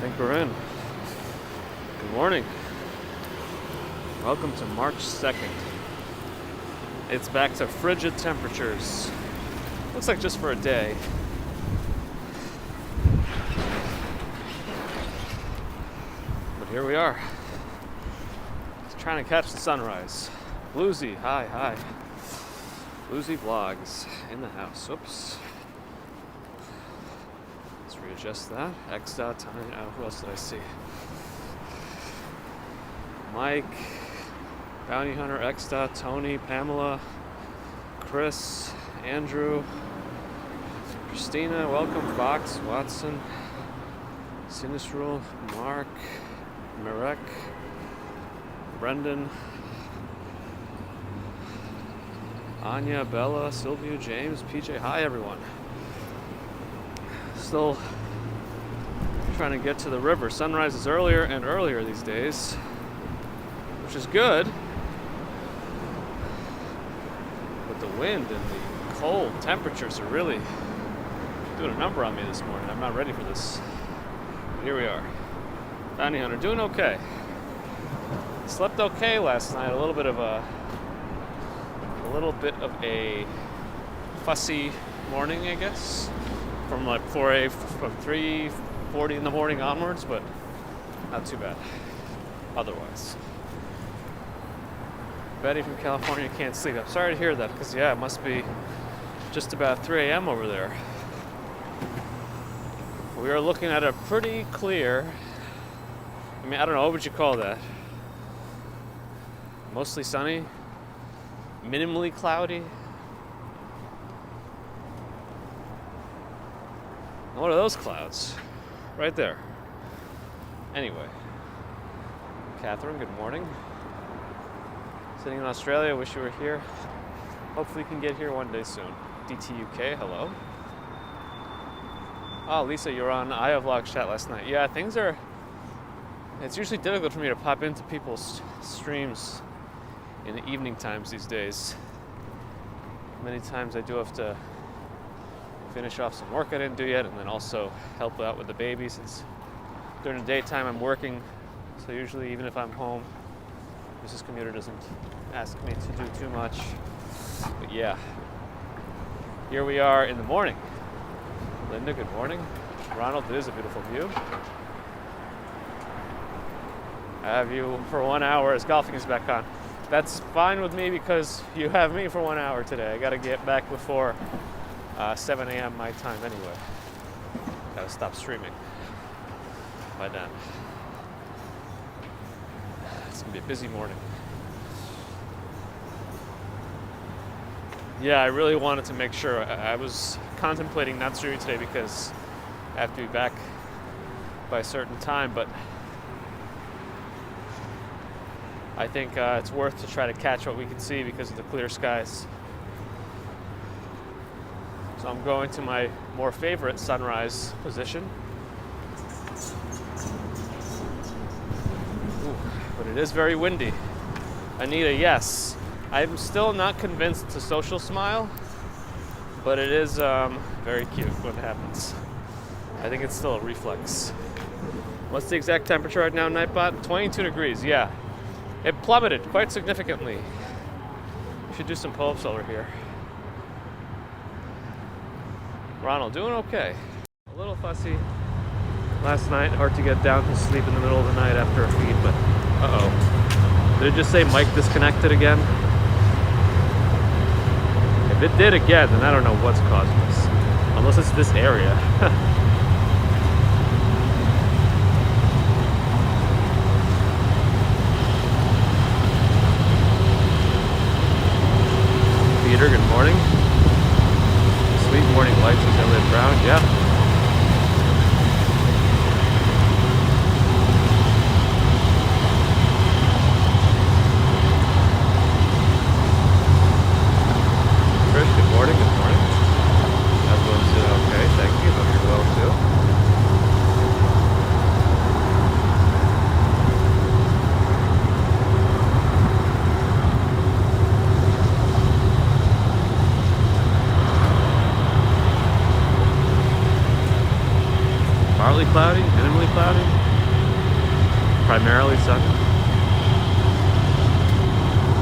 think we're in. Good morning. Welcome to March 2nd. It's back to frigid temperatures. Looks like just for a day. But here we are. Just trying to catch the sunrise. Bluesy, hi. Bluesy Vlogs in the house. Oops. Let's readjust that. X.time. Who else did I see? Mike, Bounty Hunter, X. Tony, Pamela, Chris, Andrew, Christina, welcome, Fox, Watson, Sinistral, Mark, Marek, Brendan, Anya, Bella, Sylvia, James, PJ. Hi, everyone. Still trying to get to the river. Sunrise is earlier and earlier these days, which is good. But the wind and the cold temperatures are really doing a number on me this morning. I'm not ready for this. But here we are. Bounty Hunter, doing okay. Slept okay last night. A little bit of a fussy morning, I guess, from like 3:40 in the morning onwards, but not too bad otherwise. Betty from California can't sleep. I'm sorry to hear that, because it must be just about 3 a.m. over there. We are looking at a pretty clear, I don't know, what would you call that? Mostly sunny, minimally cloudy. What are those clouds? Right there. Anyway. Catherine, good morning. Sitting in Australia, wish you were here. Hopefully you can get here one day soon. DTUK, hello. Oh, Lisa, you were on iVlog chat last night. Yeah, it's usually difficult for me to pop into people's streams in the evening times these days. Many times I do have to finish off some work I didn't do yet, and then also help out with the baby, since during the daytime I'm working. So usually, even if I'm home, Mrs. Commuter doesn't ask me to do too much. But yeah, here we are in the morning. Linda, good morning. Ronald, it is a beautiful view. I have you for 1 hour as golfing is back on. That's fine with me, because you have me for 1 hour today. I gotta get back before 7 a.m. my time anyway. Gotta stop streaming by then. It's gonna be a busy morning. Yeah, I really wanted to make sure. I was contemplating not streaming today because I have to be back by a certain time, but I think it's worth to try to catch what we can see because of the clear skies. So I'm going to my more favorite sunrise position. Ooh, but it is very windy. Anita, yes. I'm still not convinced it's a social smile, but it is very cute when it happens. I think it's still a reflex. What's the exact temperature right now, Nightbot? 22 degrees, yeah. It plummeted quite significantly. We should do some pull-ups over here. Ronald, doing okay. A little fussy last night. Hard to get down to sleep in the middle of the night after a feed, but uh-oh. Did it just say mic disconnected again? If it did again, then I don't know what's causing this. Unless it's this area. Peter, good morning. Sweet morning lights with Elliot Brown, yeah. Trish, good morning, good morning. Everyone's doing okay, thank you. Hope you're well too. Occasionally cloudy, minimally cloudy. Primarily sunny.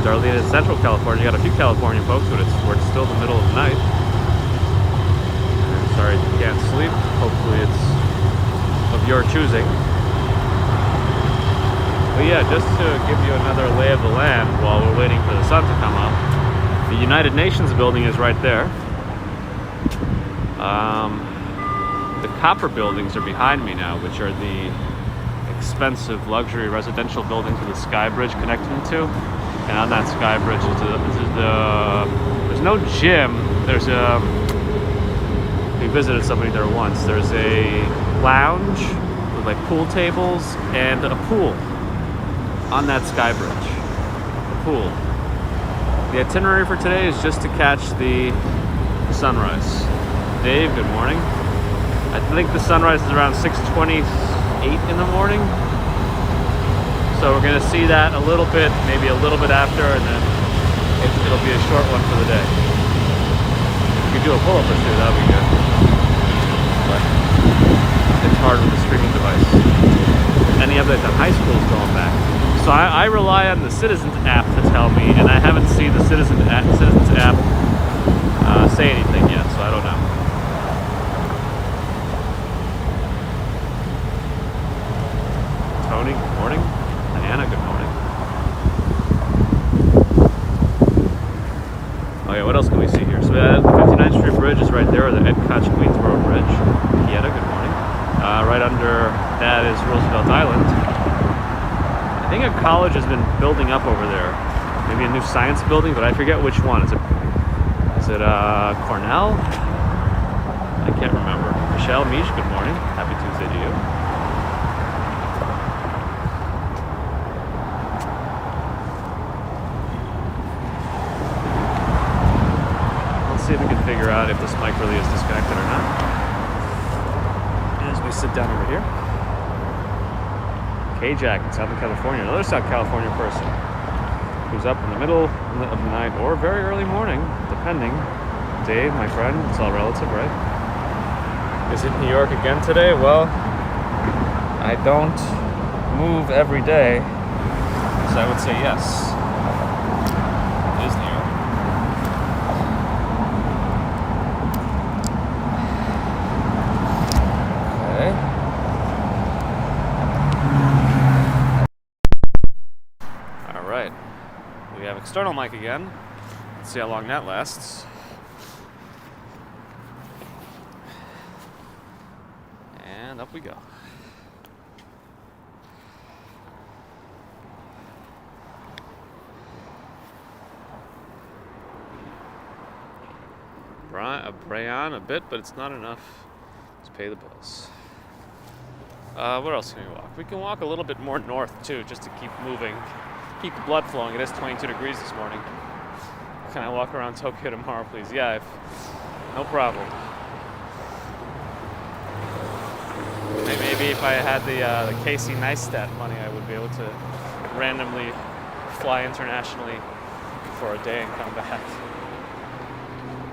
Darlene, Central California, you got a few California folks, but we're still the middle of the night. I'm sorry if you can't sleep. Hopefully it's of your choosing. But yeah, just to give you another lay of the land while we're waiting for the sun to come up, the United Nations building is right there. The copper buildings are behind me now, which are the expensive luxury residential buildings with the sky bridge connecting them to. And on that sky bridge there's no gym. We visited somebody there once. There's a lounge with like pool tables and a pool on that sky bridge. A pool. The itinerary for today is just to catch the sunrise. Dave, good morning. I think the sunrise is around 6:28 in the morning. So we're going to see that a little bit, maybe a little bit after, and then it'll be a short one for the day. We could do a pull-up or two, that would be good. But it's hard with the streaming device. Any updates on high school is going back. So I rely on the Citizens app to tell me, and I haven't seen the Citizens app say anything yet, so I don't know. Tony, good morning. Diana, good morning. Oh yeah, what else can we see here? So the 59th Street Bridge is right there, or the Ed Koch Queensboro Bridge. Pieta, good morning. Right under that is Roosevelt Island. I think a college has been building up over there. Maybe a new science building, but I forget which one. Is it Cornell? I can't remember. Michelle Mish, good morning. Happy Tuesday to you. Let's see if we can figure out if this mic really is disconnected or not. As we sit down over here. K-Jack in Southern California, another South California person who's up in the middle of the night or very early morning, depending. Dave, my friend, it's all relative, right? Is it New York again today? Well, I don't move every day, so I would say yes. It is New York. Okay. All right. We have external mic again. Let's see how long that lasts. And up we go. Brian a bit, but it's not enough to pay the bills. What else can we walk? We can walk a little bit more north too, just to keep moving, keep the blood flowing. It is 22 degrees this morning. Can I walk around Tokyo tomorrow, please? Yeah, no problem. Maybe if I had the Casey Neistat money, I would be able to randomly fly internationally for a day and come back.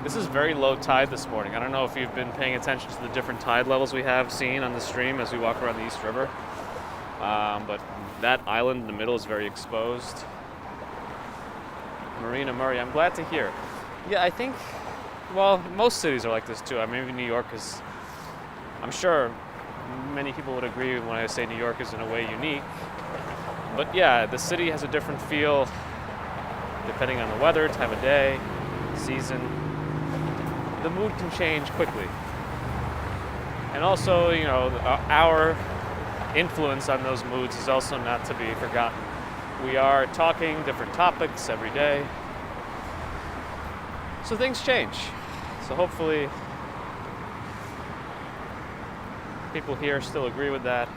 This is very low tide this morning. I don't know if you've been paying attention to the different tide levels we have seen on the stream as we walk around the East River. But that island in the middle is very exposed. Marina Murray, I'm glad to hear. Yeah, I think, well, most cities are like this too. I mean, maybe New York is, I'm sure many people would agree when I say New York is in a way unique. But yeah, the city has a different feel depending on the weather, time of day, season. The mood can change quickly. And also, you know, our influence on those moods is also not to be forgotten. We are talking different topics every day. So things change. So hopefully people here still agree with that,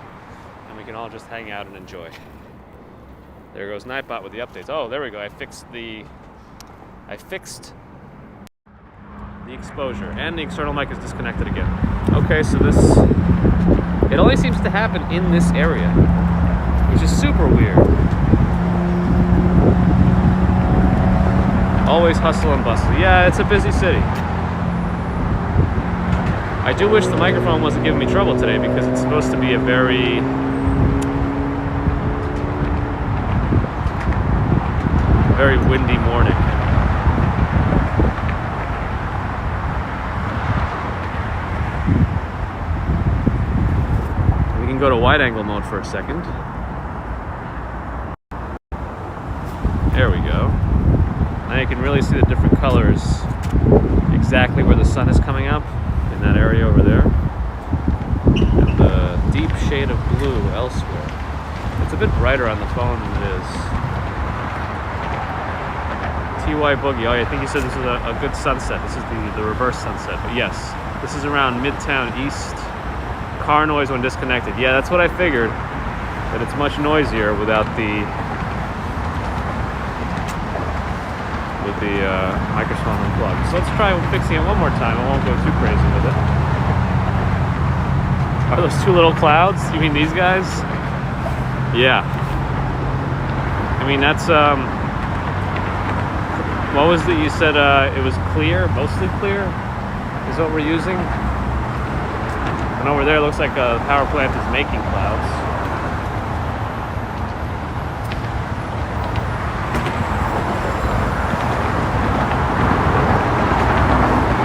and we can all just hang out and enjoy. There goes Nightbot with the updates. Oh, there we go. I fixed the exposure, and the external mic is disconnected again. Okay, so it only seems to happen in this area, which is super weird. Always hustle and bustle. Yeah, it's a busy city. I do wish the microphone wasn't giving me trouble today because it's supposed to be a very windy morning. We can go to wide angle mode for a second. There we go. Now you can really see the different colors exactly where the sun is coming up in that area over there. And the deep shade of blue elsewhere. It's a bit brighter on the phone than it is. TY Boogie. Oh, I think you said this is a good sunset. This is the reverse sunset. But yes, this is around Midtown East. Car noise when disconnected. Yeah, that's what I figured. That it's much noisier without the microphone unplugged. So let's try fixing it one more time. I won't go too crazy with it. Are those two little clouds? You mean these guys? Yeah. I mean, that's what was it you said? It was clear, mostly clear is what we're using. And over there it looks like a power plant is making clouds.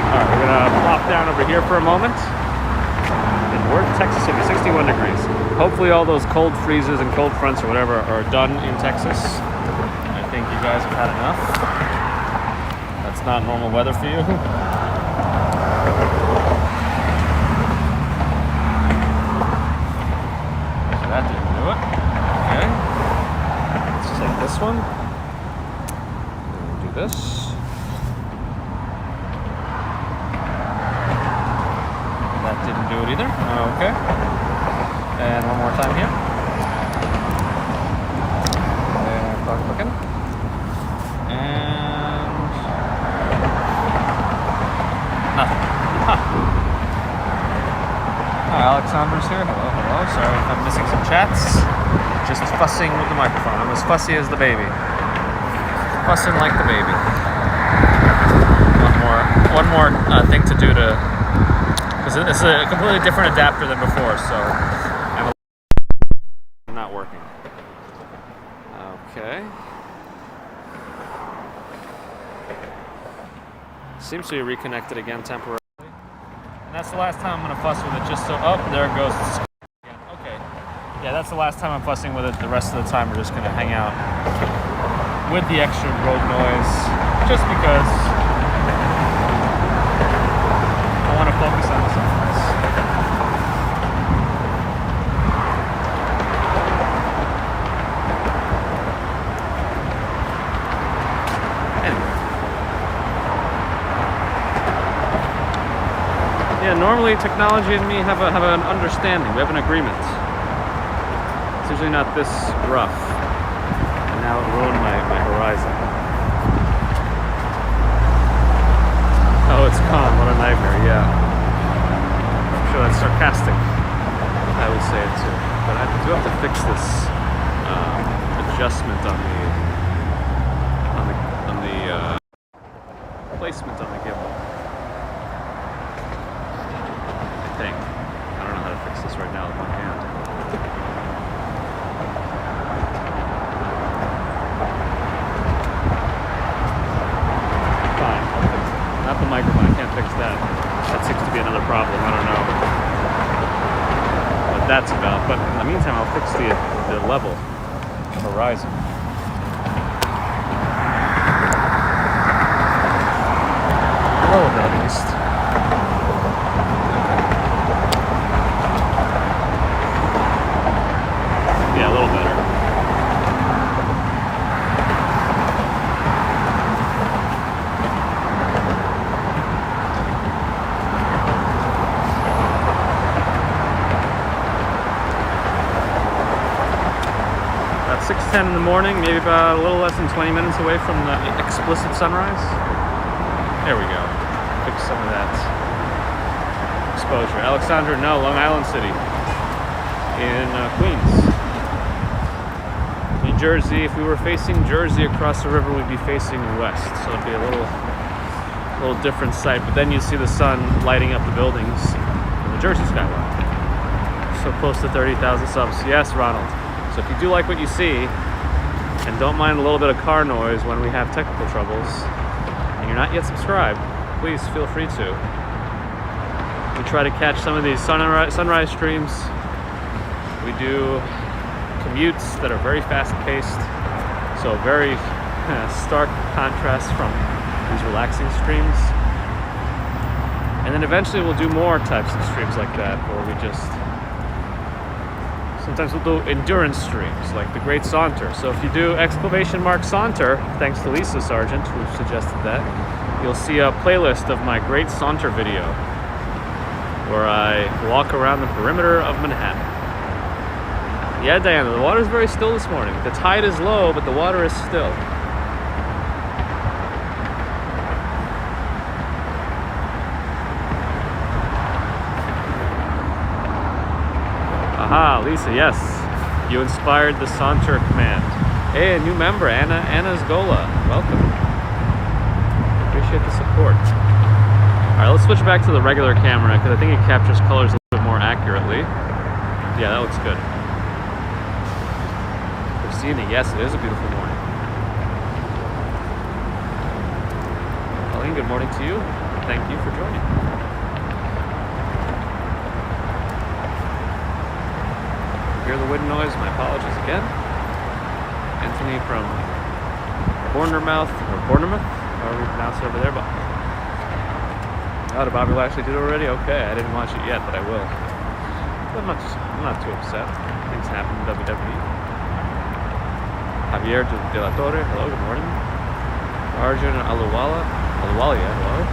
Alright, we're gonna plop down over here for a moment. And we're in Texas City, 61 degrees. Hopefully all those cold freezes and cold fronts or whatever are done in Texas. I think you guys have had enough. That's not normal weather for you. So that didn't do it. Okay. Let's take this one. And do this. That didn't do it either. Okay. And one more time here. And start looking. And nothing. Huh. Hi, Alexander's here. Hello, hello. Sorry if I'm missing some chats. Just fussing with the microphone. I'm as fussy as the baby. Fussing like the baby. One more thing to do to, because it's a completely different adapter than before, so I'm not working. Okay. Seems to be reconnected again temporarily. And that's the last time I'm going to fuss with it, just so, oh, there it goes. Again. Okay. Yeah, that's the last time I'm fussing with it. The rest of the time we're just going to hang out with the extra road noise, just because I want to focus on the sunrise. Anyway. Yeah, normally technology and me have an understanding. We have an agreement. It's usually not this rough. And now it ruined my horizon. Oh, it's calm. What a nightmare, yeah. I'm sure that's sarcastic. I would say it too. But I do have to fix this adjustment on the placement on the gimbal. I think. I don't know how to fix this right now with one hand. Fine, I'll fix it. Not the microphone, I can't fix that. That seems to be another problem, I don't know what that's about. But in the meantime, I'll fix the level, the horizon. A little bit at least. Yeah, a little better. About 6:10 in the morning, maybe about a little less than 20 minutes away from the explicit sunrise. There we go. Fix some of that exposure. Alexandra, no, Long Island City in Queens. New Jersey, if we were facing Jersey across the river, we'd be facing west. So it'd be a little different sight. But then you see the sun lighting up the buildings the Jersey skyline. So close to 30,000 subs. Yes, Ronald. So if you do like what you see and don't mind a little bit of car noise when we have technical troubles and you're not yet subscribed, please feel free to. We try to catch some of these sunrise streams. We do commutes that are very fast-paced, so very stark contrast from these relaxing streams. And then eventually we'll do more types of streams like that, where we just... Sometimes we'll do endurance streams, like the Great Saunter. So if you do !Saunter, thanks to Lisa Sargent, who suggested that, you'll see a playlist of my Great Saunter video, where I walk around the perimeter of Manhattan. Yeah, Diana, the water is very still this morning. The tide is low, but the water is still. Aha, Lisa, yes. You inspired the Saunter command. Hey, a new member, Anna Zgola. Welcome. Appreciate the support. Alright, let's switch back to the regular camera, because I think it captures colors a little bit more accurately. Yeah, that looks good. Christina, yes, it is a beautiful morning. Colleen, good morning to you. Thank you for joining. Hear the wind noise, my apologies again. Anthony from Bournemouth, however you pronounce it over there. But did Bobby Lashley do it already? Okay, I didn't watch it yet, but I will. But I'm not too upset. Things happen in WWE. Javier De La Torre, hello, good morning. Arjun Aluwalia, hello.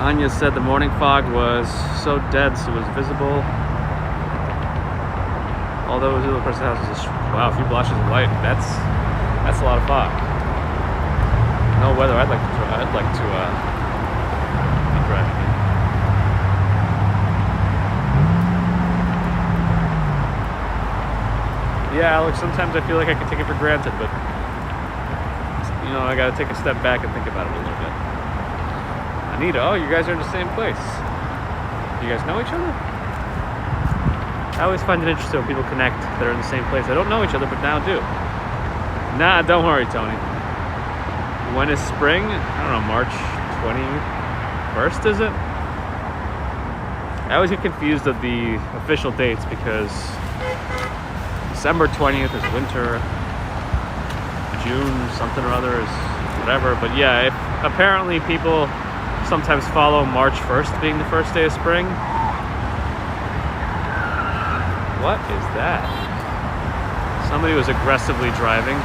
Anya said the morning fog was so dense it was visible. Although it was across the house, was just, wow, a few blushes of light. That's a lot of fog. No weather I'd like to be driving in. Yeah, Alex, sometimes I feel like I can take it for granted, but you know, I gotta take a step back and think about it a little bit. Anita, oh, you guys are in the same place. Do you guys know each other? I always find it interesting when people connect that are in the same place. They don't know each other, but now do. Nah, don't worry, Tony. When is spring? I don't know, March 21st, is it? I always get confused of the official dates because December 20th is winter, June something or other is whatever. But yeah, apparently people sometimes follow March 1st being the first day of spring. What is that? Somebody was aggressively driving.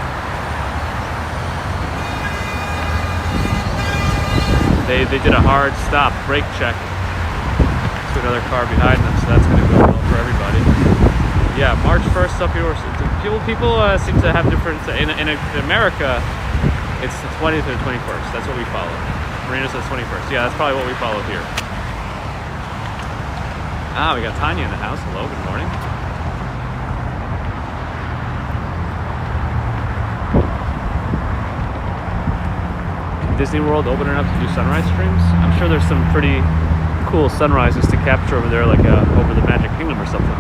They did a hard stop brake check to another car behind them, so that's going to go well for everybody. Yeah, March 1st up here. People seem to have different. In America, it's the 20th or the 21st. That's what we follow. Marina says 21st. Yeah, that's probably what we follow here. Ah, we got Tanya in the house. Hello, good morning. Disney World opening up to do sunrise streams. I'm sure there's some pretty cool sunrises to capture over there, like over the Magic Kingdom or something.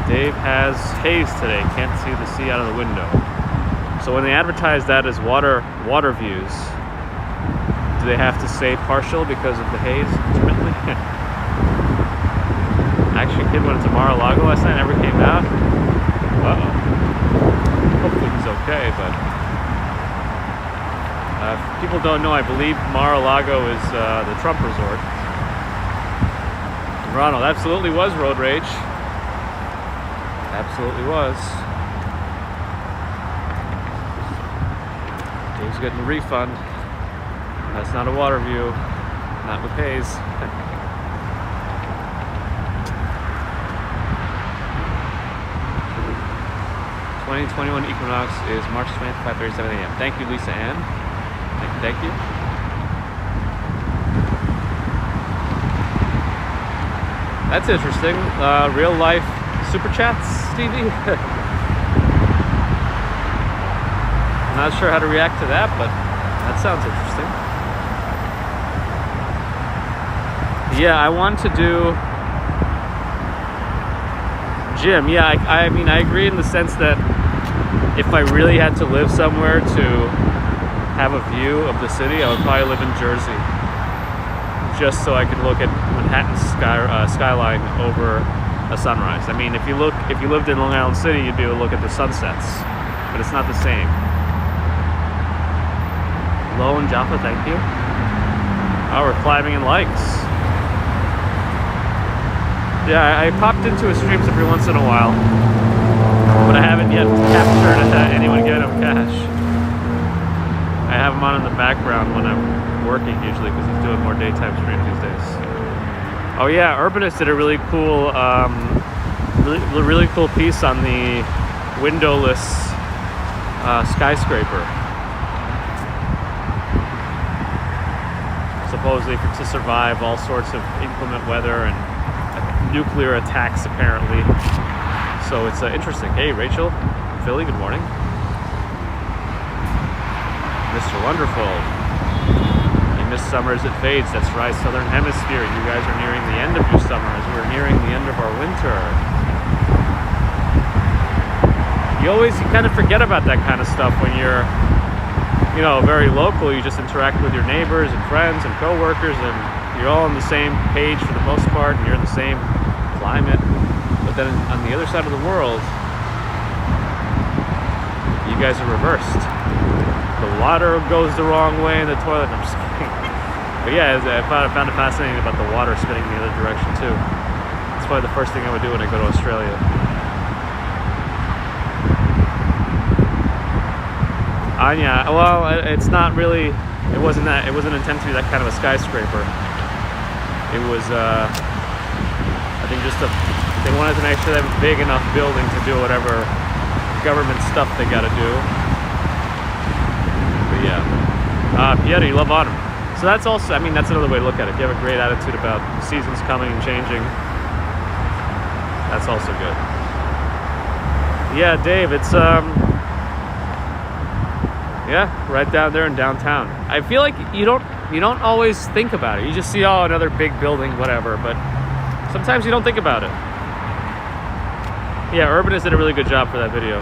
Dave has haze today. Can't see the sea out of the window. So when they advertise that as water views, do they have to say partial because of the haze intermittently? Actually, a kid went to Mar-a-Lago last night, never came out. Uh-oh. Hopefully he's okay, but if people don't know, I believe Mar-a-Lago is the Trump resort. Ronald, absolutely was road rage. Absolutely was. Dave's getting a refund. That's not a water view. Not with haze. 2021 equinox is March 20th, 5:37 a.m. Thank you, Lisa Ann. Thank you. That's interesting. Real life super chats, Stevie. I'm not sure how to react to that, but that sounds interesting. Yeah, I want to do gym. Yeah, I mean, I agree in the sense that if I really had to live somewhere to have a view of the city, I would probably live in Jersey, just so I could look at Manhattan's skyline over a sunrise. I mean, if you lived in Long Island City, you'd be able to look at the sunsets, but it's not the same. Lo and Jaffa, thank you. Oh, we're climbing in likes. Yeah, I popped into his streams every once in a while, but I haven't yet captured anyone giving him cash. I have him on in the background when I'm working usually because he's doing more daytime streams these days. Oh yeah, Urbanist did a really cool, really cool piece on the windowless skyscraper. Supposedly to survive all sorts of inclement weather and nuclear attacks, apparently. So it's interesting. Hey, Rachel, Philly, good morning. Mr. Wonderful. You miss summer as it fades. That's right, Southern Hemisphere. You guys are nearing the end of your summer as we're nearing the end of our winter. You kind of forget about that kind of stuff when you're, you know, very local. You just interact with your neighbors and friends and coworkers, and you're all on the same page for the most part, and you're in the same climate. But then on the other side of the world, you guys are reversed. The water goes the wrong way in the toilet. I'm just kidding. But yeah, I found it fascinating about the water spinning the other direction too. It's probably the first thing I would do when I go to Australia. Anya, well, it's not really. It wasn't intended to be that kind of a skyscraper. It was, I think, they wanted to make sure they have a big enough building to do whatever government stuff they got to do. But yeah, Pieta, you love autumn. So that's also, I mean, that's another way to look at it. If you have a great attitude about the seasons coming and changing, that's also good. Yeah, Dave, it's yeah, right down there in downtown. I feel like you don't always think about it. You just see, oh, another big building, whatever, but sometimes you don't think about it. Yeah, Urbanist did a really good job for that video.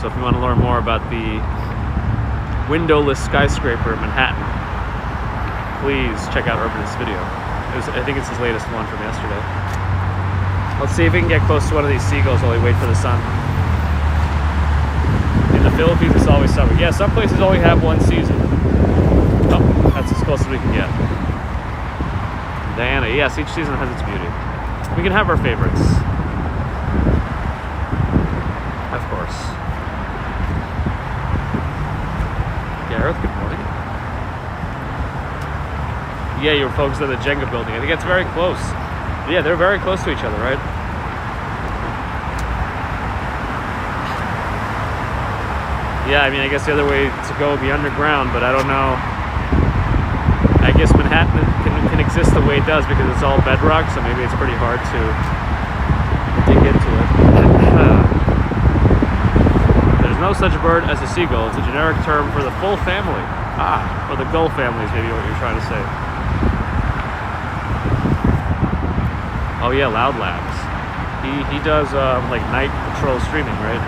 So if you want to learn more about the windowless skyscraper in Manhattan, please check out Urbanist's video. I think it's his latest one from yesterday. Let's see if we can get close to one of these seagulls while we wait for the sun. In the Philippines, it's always summer. Yeah, some places only have one season. Oh, that's as close as we can get. Diana, yes, each season has its beauty. We can have our favorites. Of course. Gareth, good morning. Yeah, you were focused on the Jenga building. I think it's very close. Yeah, they're very close to each other, right? Yeah, I mean, I guess the other way to go would be underground, but I don't know. I guess Manhattan can exist the way it does because it's all bedrock, so maybe it's pretty hard to dig into it. There's no such bird as a seagull. It's a generic term for the full family. Or the gull family is maybe what you're trying to say. Oh yeah, Loud Labs. He does like night patrol streaming, right?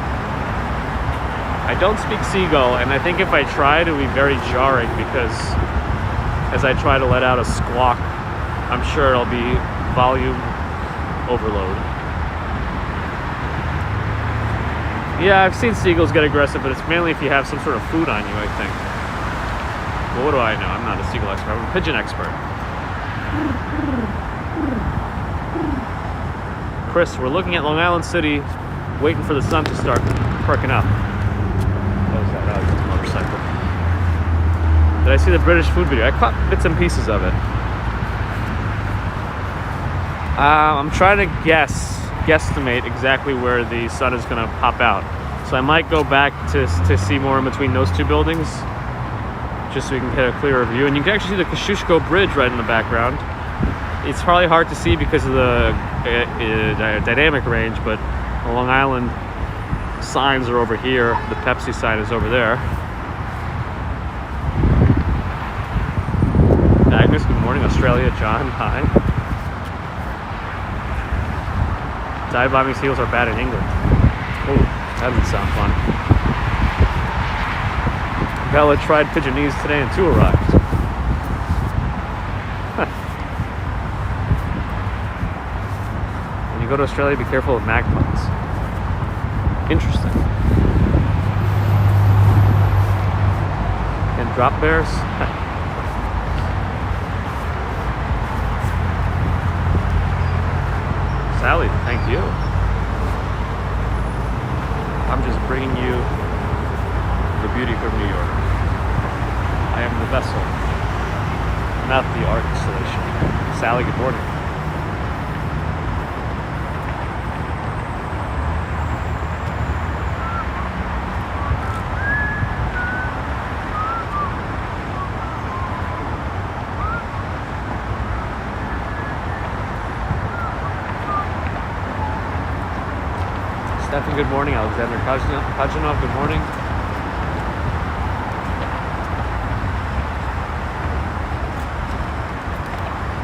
I don't speak seagull, and I think if I tried, it would be very jarring because as I try to let out a squawk, I'm sure it'll be volume overload. Yeah, I've seen seagulls get aggressive, but it's mainly if you have some sort of food on you, I think. Well, what do I know? I'm not a seagull expert. I'm a pigeon expert. Chris, we're looking at Long Island City, waiting for the sun to start perking up. Motorcycle. Did I see the British food video? I caught bits and pieces of it. I'm trying to guesstimate exactly where the sun is going to pop out. So I might go back to see more in between those two buildings, just so we can get a clearer view. And you can actually see the Kosciuszko Bridge right in the background. It's probably hard to see because of the dynamic range, but the Long Island signs are over here. The Pepsi sign is over there. Agnes, good morning. Australia, John, hi. Dive-bombing seals are bad in England. Oh, that doesn't sound fun. Bella tried Pigeonese today and 2 arrived. When you go to Australia, be careful of magpies. Interesting. And drop bears? Sally, thank you. I'm just bringing you the beauty from New York. I am the vessel, not the art installation. Sally, good morning. Stefan, good morning. Alexander Kajinov, good morning.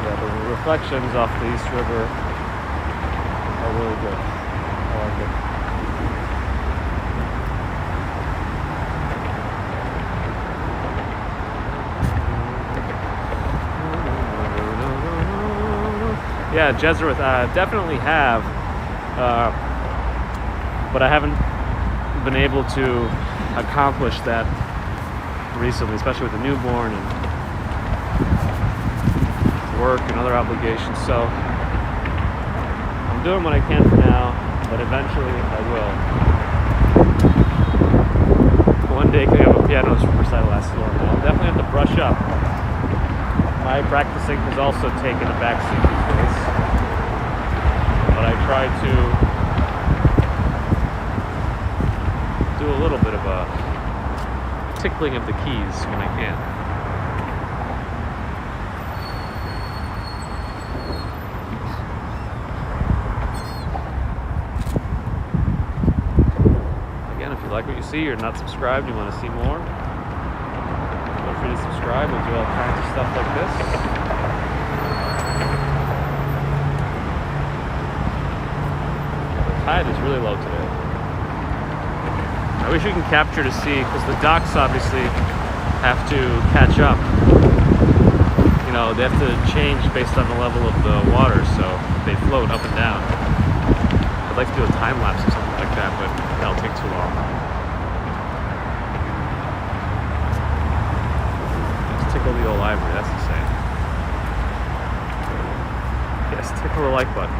Yeah, the reflections off the East River are really good. I like it. Yeah, Jesuit, definitely have. But I haven't been able to accomplish that recently, especially with the newborn and work and other obligations. So I'm doing what I can for now, but eventually I will. One day can I have a piano recital last year. I'll definitely have to brush up. My practicing has also taken a backseat these days, but I try to do a little bit of a tickling of the keys when I can. Again, if you like what you see, you're not subscribed, you want to see more, feel free to subscribe. We'll do all kinds of stuff like this. The tide is really low today. I wish we can capture to see, because the docks obviously have to catch up. You know, they have to change based on the level of the water, so they float up and down. I'd like to do a time lapse or something like that, but that'll take too long. Let's tickle the old ivory, that's the saying. Yes, tickle the like button.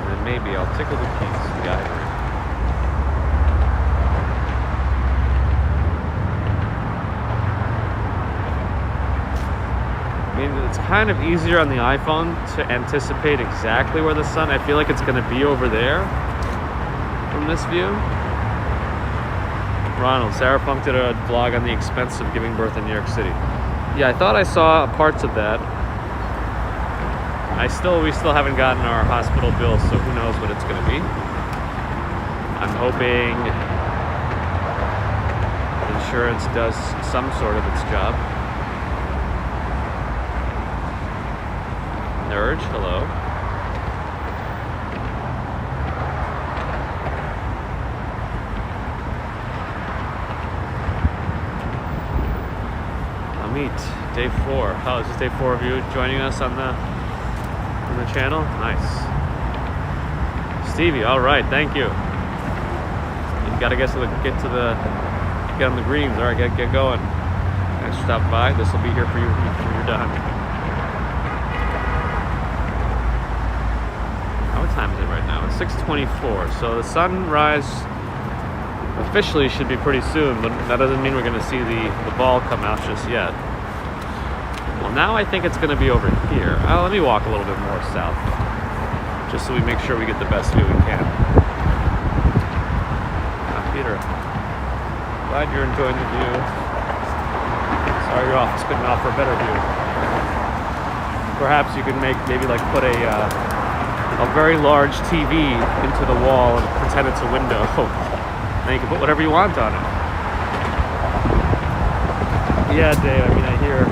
And then maybe I'll tickle the keys to the ivory. I mean, it's kind of easier on the iPhone to anticipate exactly where the sun, I feel like it's going to be over there from this view. Ronald, Sarah Funk did a vlog on the expense of giving birth in New York City. Yeah, I thought I saw parts of that. We still haven't gotten our hospital bill, so who knows what it's going to be. I'm hoping insurance does some sort of its job. Nurge, hello. Amit, day 4. Oh, this is day 4 of you joining us on the channel. Nice. Stevie, all right, thank you. You gotta get on the greens. All right, get going. Thanks for stopping by. This will be here for you when you're done. What time is it right now? It's 6:24. So the sunrise officially should be pretty soon, but that doesn't mean we're going to see the ball come out just yet. Well, now I think it's going to be over here. Let me walk a little bit more south, just so we make sure we get the best view we can. Peter, glad you're enjoying the view. Sorry your office couldn't offer a better view. Perhaps you could put a very large TV into the wall and pretend it's a window. Then you can put whatever you want on it. Yeah, Dave, I mean, I hear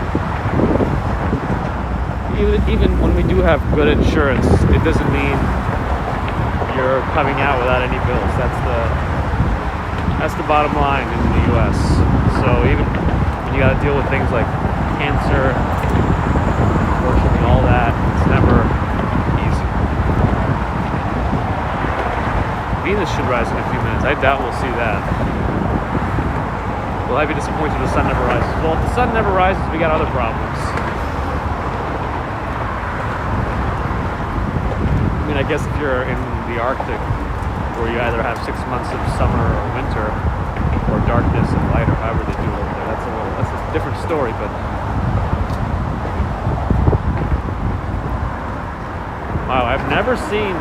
even when we do have good insurance, it doesn't mean you're coming out without any bills. That's the bottom line in the U.S. So even when you got to deal with things like cancer, unfortunately, all that, it's never easy. Venus should rise in a few minutes. I doubt we'll see that. Will I be disappointed the sun never rises? Well, if the sun never rises, we got other problems. I mean, I guess if you're in the Arctic, where you either have 6 months of summer or winter, or darkness and light, or however they do it over there, that's a different story. But wow, I've never seen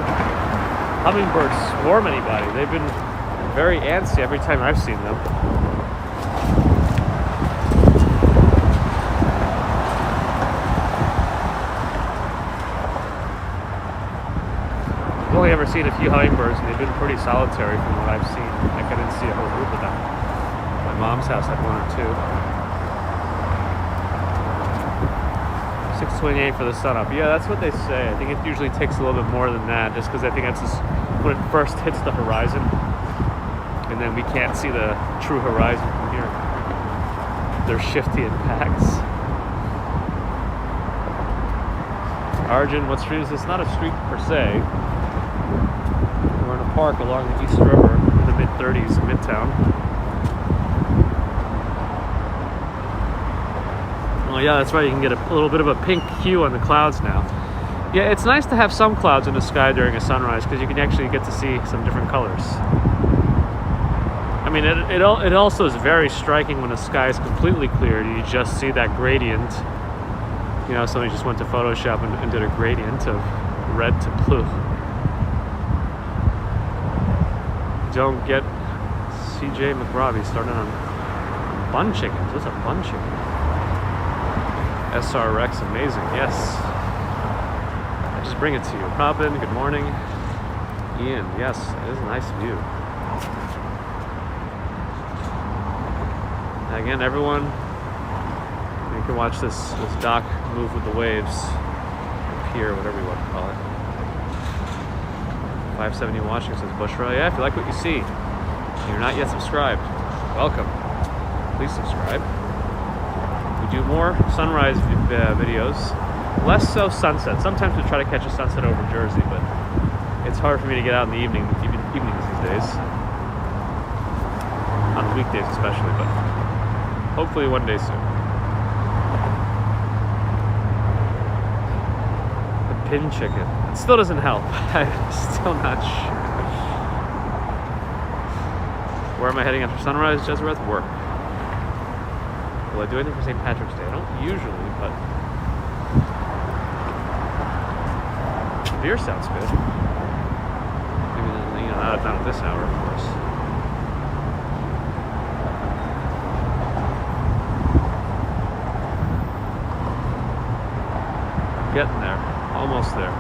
hummingbirds swarm anybody. They've been very antsy every time I've seen them. I've only ever seen a few hummingbirds, and they've been pretty solitary from what I've seen. Like, I didn't see a whole group of them. My mom's house had one or two. 6:28 for the sun up. Yeah, that's what they say. I think it usually takes a little bit more than that, just because I think that's just when it first hits the horizon, and then we can't see the true horizon from here. They're shifty in packs. Arjun, what street is this? Not a street per se. We're in a park along the East River in the mid-30s in Midtown. Oh yeah, that's right, you can get a little bit of a pink hue on the clouds now. Yeah, it's nice to have some clouds in the sky during a sunrise, because you can actually get to see some different colors. I mean, it also is very striking when the sky is completely clear and you just see that gradient. You know, somebody just went to Photoshop and did a gradient of red to blue. Don't get CJ McRobbie started on bun chickens. What's a bun chicken? SR Rex, amazing. Yes. I just bring it to you. Robin, good morning. Ian, yes, it is a nice view. Again, everyone, you can watch this dock move with the waves, pier, whatever you want to call it. 570 watching, says Bushra. Yeah, if you like what you see, and you're not yet subscribed, welcome. Please subscribe. We do more sunrise videos, less so sunset. Sometimes we try to catch a sunset over Jersey, but it's hard for me to get out in the evenings these days. On weekdays especially, but hopefully one day soon. The pin chicken. It still doesn't help. I'm still not sure. Where am I heading after sunrise? Jesuit, work. Will I do anything for St. Patrick's Day? I don't usually, but beer sounds good. Maybe, you know, not at this hour, of course. Getting there, almost there.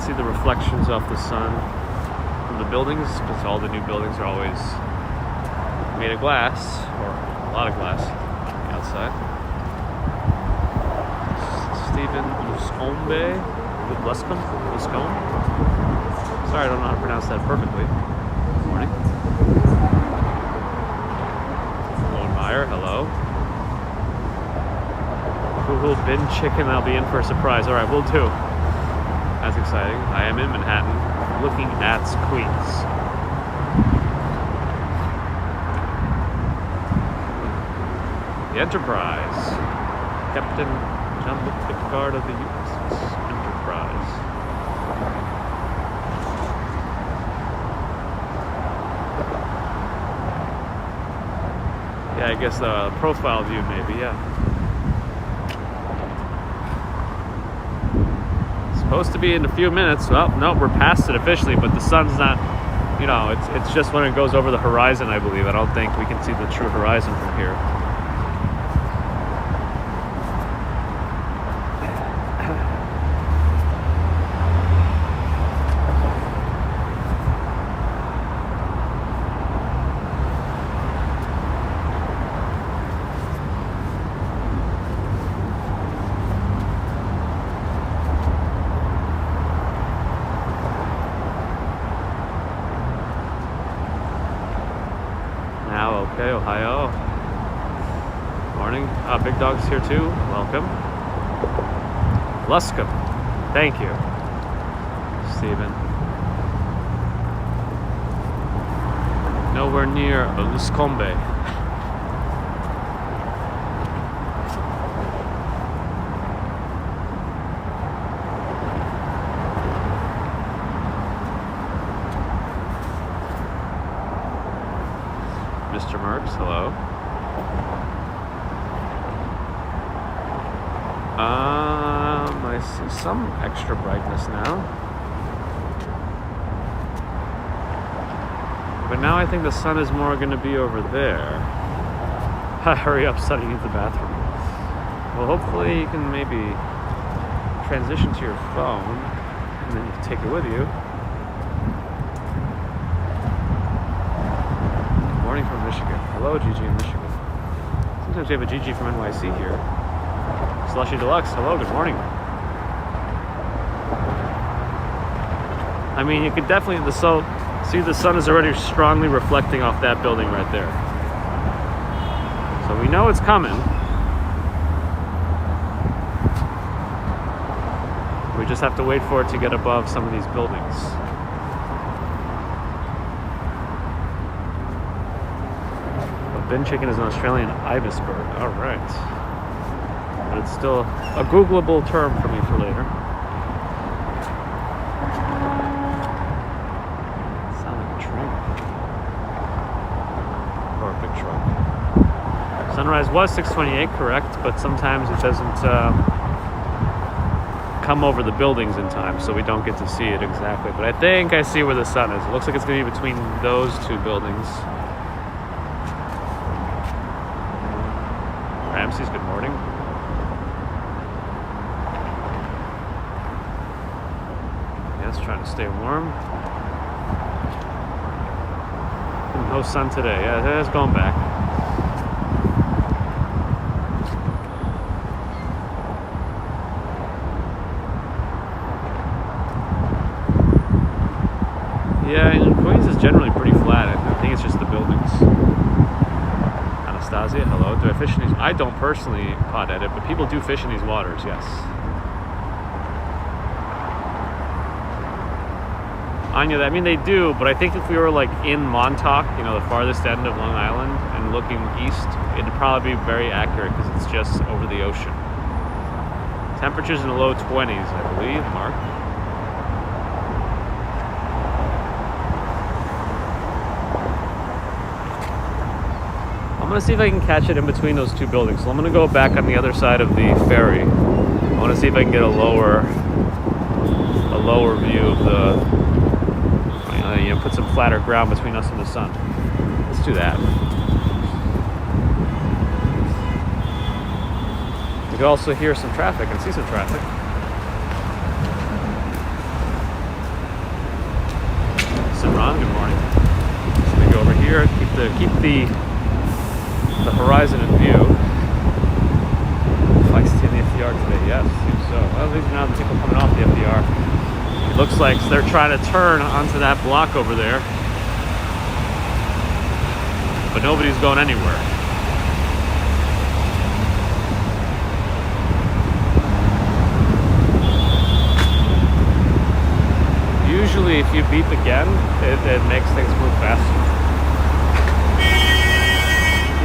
See the reflections off the sun from the buildings, because all the new buildings are always made of glass, or a lot of glass outside. Stephen Luscombe. Luscombe? Sorry, I don't know how to pronounce that perfectly. Good morning. Lone Meyer, hello. Google bin chicken, I'll be in for a surprise. Alright, we'll do. That's exciting. I am in Manhattan, looking at Queens. The Enterprise. Captain Jean-Luc Picard of the USS Enterprise. Yeah, I guess the profile view maybe, yeah. Supposed to be in a few minutes. Well, no, we're past it officially, but the sun's not, you know, it's just when it goes over the horizon, I believe. I don't think we can see the true horizon from here. Ohio. Morning. Big Dog's here too. Welcome. Luscombe. Thank you, Stephen. Nowhere near Luscombe. Mr. Merckx, hello. I see some extra brightness now. But now I think the sun is more going to be over there. Hurry up, son, you need the bathroom. Well, hopefully you can maybe transition to your phone and then you can take it with you. Morning from Michigan. Hello, Gigi in Michigan. Sometimes we have a Gigi from NYC here. Slushy Deluxe, hello, good morning. I mean, you could definitely, see the sun is already strongly reflecting off that building right there. So we know it's coming. We just have to wait for it to get above some of these buildings. But bin chicken is an Australian ibis bird. All right. But it's still a Googleable term for me for later. Sound like a train. Or a big truck. Sunrise was 6:28, correct, but sometimes it doesn't come over the buildings in time, so we don't get to see it exactly. But I think I see where the sun is. It looks like it's going to be between those two buildings. Ramses, good morning. Trying to stay warm. No sun today. Yeah, it's going back. Yeah, and Queens is generally pretty flat. I think it's just the buildings. Anastasia, hello. Do I fish in these? I don't personally pot edit, but people do fish in these waters, yes. Anya, I mean, they do, but I think if we were like in Montauk, you know, the farthest end of Long Island, and looking east, it'd probably be very accurate because it's just over the ocean. Temperatures in the low 20s, I believe, Mark. I'm gonna see if I can catch it in between those two buildings. So I'm gonna go back on the other side of the ferry. I want to see if I can get a lower view of the. You know, put some flatter ground between us and the sun. Let's do that. You can also hear some traffic and see some traffic. Simran, good morning. Just gonna go over here, keep the horizon in view. Feisty in the FDR today, yes, seems so. Well, at least now the people coming off the FDR. It looks like they're trying to turn onto that block over there, but nobody's going anywhere. Usually if you beep again, it makes things move faster.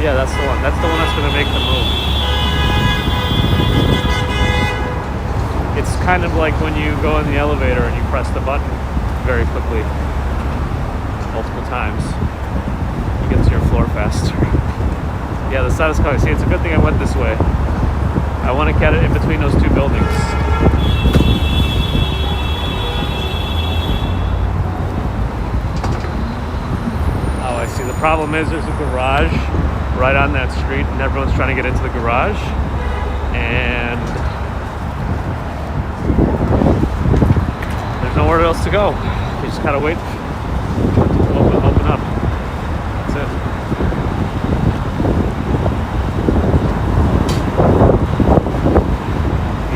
Yeah, that's the one. That's the one that's going to make the move. It's kind of like when you go in the elevator and you press the button very quickly, multiple times. You get to your floor faster. Yeah, the sun is coming. See, it's a good thing I went this way. I want to get it in between those two buildings. Oh, I see. The problem is there's a garage right on that street, and everyone's trying to get into the garage. And there's nowhere else to go. You just gotta wait to open up. That's it.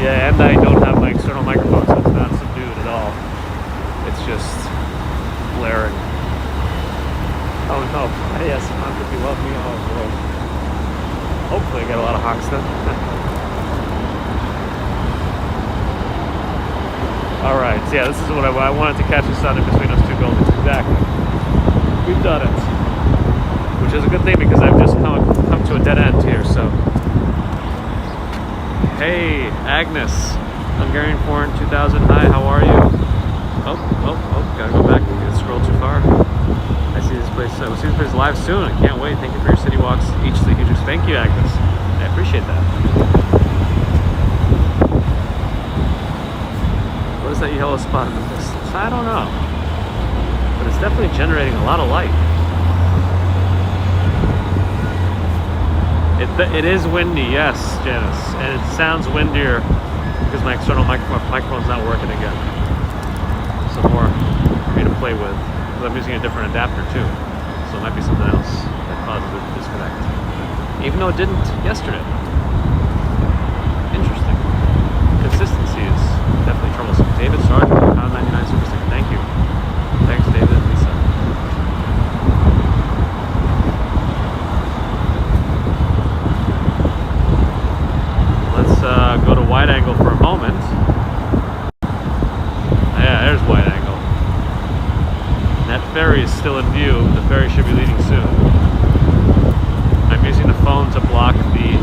Yeah, and I don't have my external microphone, so it's not subdued at all. It's just blaring. Oh no. Yes, Monica, if you love me, oh Hopefully I get a lot of honks then. Alright, so yeah, this is what I wanted to catch the sun in between those two buildings. Exactly. We've done it. Which is a good thing because I've just come to a dead end here, so. Hey, Agnes. Hungarian Foreign 2000. Hi, how are you? Oh, gotta go back. Didn't scroll too far. I see this place. We'll see this place live soon. I can't wait. Thank you for your city walks. Each to the huge. Thank you, Agnes. I appreciate that. What is that yellow spot in the distance? I don't know. But it's definitely generating a lot of light. It is windy, yes, Janice. And it sounds windier because my external microphone's not working again. So more for me to play with. Because I'm using a different adapter too. So it might be something else that causes it to disconnect. Even though it didn't yesterday. Interesting. Consistency is definitely troublesome. David Sargent, pound 99 super sticker. Thank you. Thanks, David and Lisa. Let's go to wide angle for a moment. Yeah, there's wide angle. That ferry is still in view. The ferry should be leaving soon. I'm using the phone to block the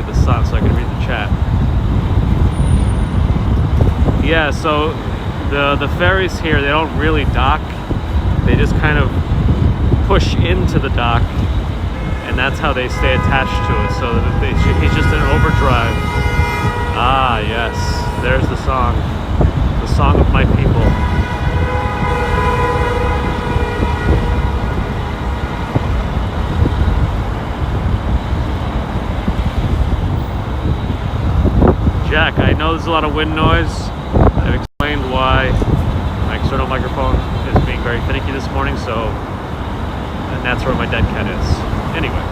the sun so I can read the chat. Yeah, so the ferries here, they don't really dock. They just kind of push into the dock, and that's how they stay attached to it. So that he's just in overdrive. Ah, yes. There's the song. The song of my people. Jack, I know there's a lot of wind noise. I've explained why my external microphone is being very finicky this morning, and that's where my dead cat is. Anyway.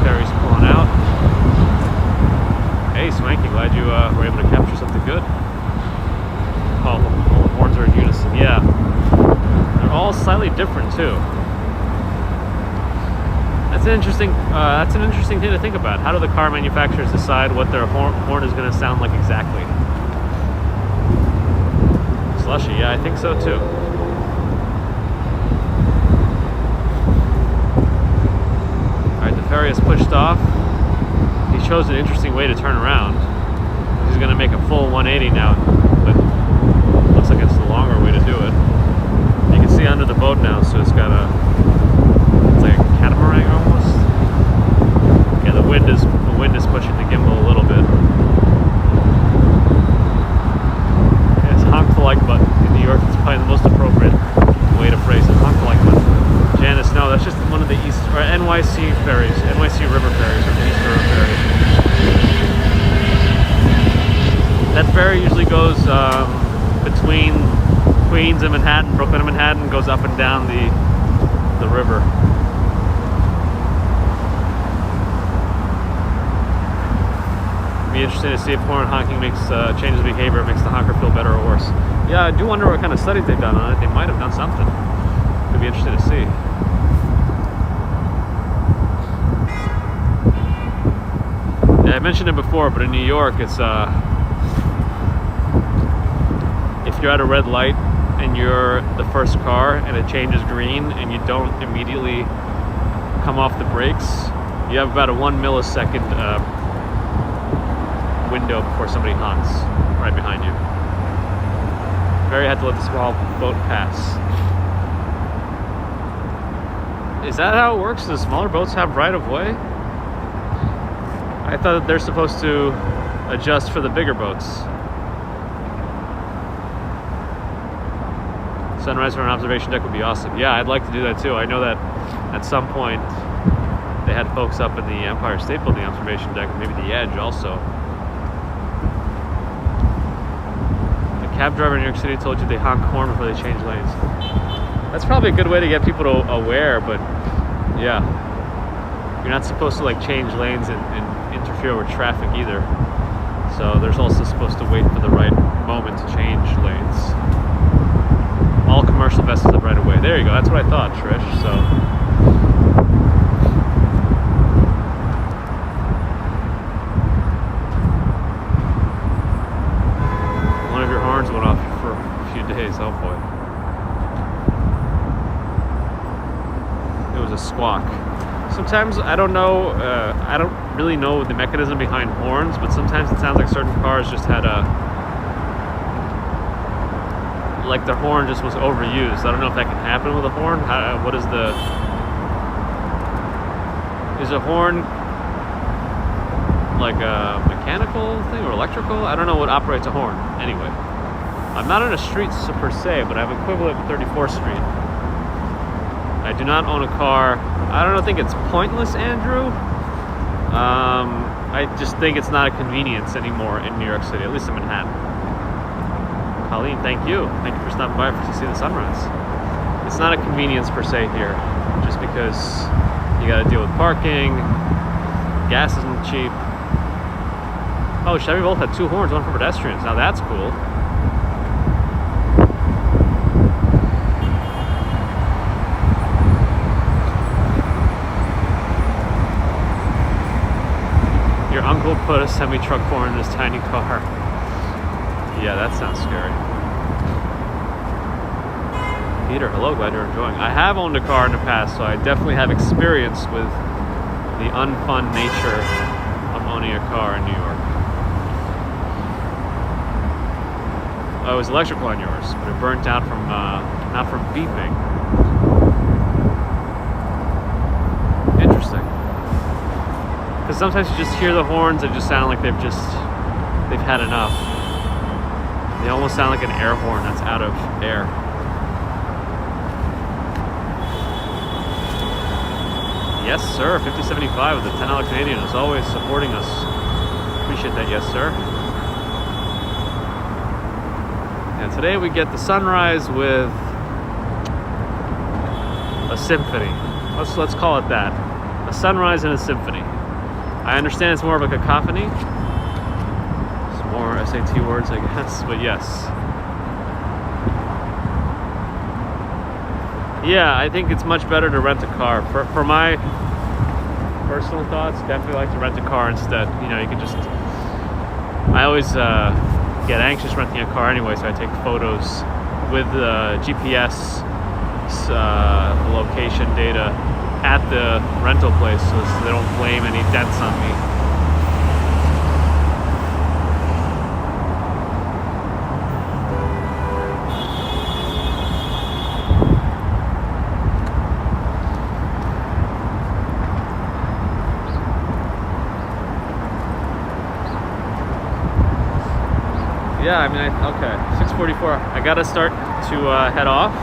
Ferry's pulling out. Hey, Swanky, glad you were able to capture something good. All the horns are in unison. Yeah. They're all slightly different too. That's an interesting thing to think about. How do the car manufacturers decide what their horn is going to sound like exactly? Slushy, yeah, I think so too. Alright, the ferry is pushed off. He chose an interesting way to turn around. He's going to make a full 180 now, but looks like it's the longer way to do it. You can see under the boat now, so it's got it's like a catamaran almost. Yeah, the wind is pushing the gimbal a little bit. Yeah, it's honk the like button. In New York, it's probably the most appropriate way to phrase it. Honk the like button. Janice, no, that's just one of the East or NYC ferries, NYC river ferries, or the East River ferry. That ferry usually goes between Queens and Manhattan, Brooklyn and Manhattan, goes up and down the river. Be interesting to see if horn honking changes behavior, makes the honker feel better or worse. Yeah, I do wonder what kind of studies they've done on it. They might have done something. It'd be interesting to see. Yeah, I mentioned it before, but in New York, it's if you're at a red light and you're the first car and it changes green and you don't immediately come off the brakes, you have about a 1 millisecond window before somebody honks right behind you. Ferry had to let the small boat pass. Is that how it works? Do smaller boats have right of way? I thought that they're supposed to adjust for the bigger boats. Sunrise from an observation deck would be awesome. Yeah, I'd like to do that too. I know that at some point they had folks up in the Empire State Building observation deck, and maybe the Edge also. The cab driver in New York City told you they honk horn before they change lanes. That's probably a good way to get people to aware, but yeah. You're not supposed to like change lanes and interfere with traffic either. So there's also supposed to wait for the right moment to change lanes. All commercial vessels have right of way. There you go. That's what I thought, Trish. So one of your horns went off for a few days. Oh boy. It was a squawk. Sometimes I don't know. I don't really know the mechanism behind horns, but sometimes it sounds like certain cars just had like their horn just was overused. I don't know if that can happen with a horn. What is a horn like a mechanical thing or electrical? I don't know what operates a horn. Anyway, I'm not on a street per se, but I have equivalent with 34th Street. I do not own a car. I don't think it's pointless, Andrew. I just think it's not a convenience anymore in New York City, at least in Manhattan. Colleen, thank you. Thank you for stopping by to see the sunrise. It's not a convenience per se here, just because you got to deal with parking, gas isn't cheap. Oh, Chevy Volt had 2 horns, one for pedestrians. Now that's cool. Your uncle put a semi-truck horn in his tiny car. Yeah, that sounds scary. Peter, hello, glad you're enjoying. I have owned a car in the past, so I definitely have experience with the unfun nature of owning a car in New York. Oh, it was electrical on yours, but it burnt out from, not from beeping. Interesting. Because sometimes you just hear the horns that just sound like they've had enough. They almost sound like an air horn that's out of air. Yes, sir. 5075 with the $10 Canadian is always supporting us. Appreciate that, yes, sir. And today we get the sunrise with a symphony. Let's call it that. A sunrise and a symphony. I understand it's more of a cacophony. Some more SAT words, I guess, but yes. Yeah, I think it's much better to rent a car. For my personal thoughts, definitely like to rent a car instead. You know, you can just... I always get anxious renting a car anyway, so I take photos with GPS location data at the rental place so they don't blame any dents on me. Yeah, I mean, okay, 6:44. I gotta start to head off,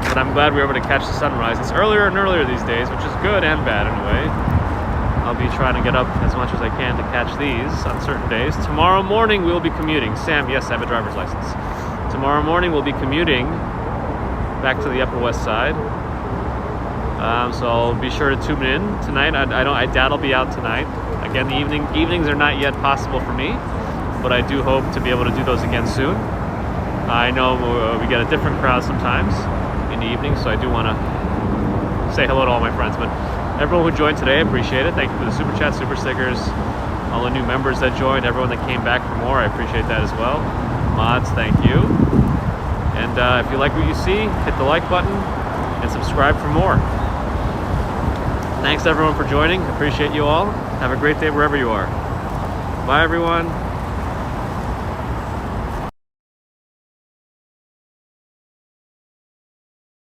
but I'm glad we were able to catch the sunrise. It's earlier and earlier these days, which is good and bad in a way. I'll be trying to get up as much as I can to catch these on certain days. Tomorrow morning we'll be commuting. Sam, yes, I have a driver's license. Tomorrow morning we'll be commuting back to the Upper West Side. So I'll be sure to tune in tonight. I doubt I'll be out tonight. Again, the evenings are not yet possible for me, but I do hope to be able to do those again soon. I know we get a different crowd sometimes in the evening, so I do want to say hello to all my friends. But everyone who joined today, I appreciate it. Thank you for the super chat, super stickers, all the new members that joined, everyone that came back for more, I appreciate that as well. Mods, thank you. And if you like what you see, hit the like button and subscribe for more. Thanks everyone for joining. Appreciate you all. Have a great day wherever you are. Bye everyone.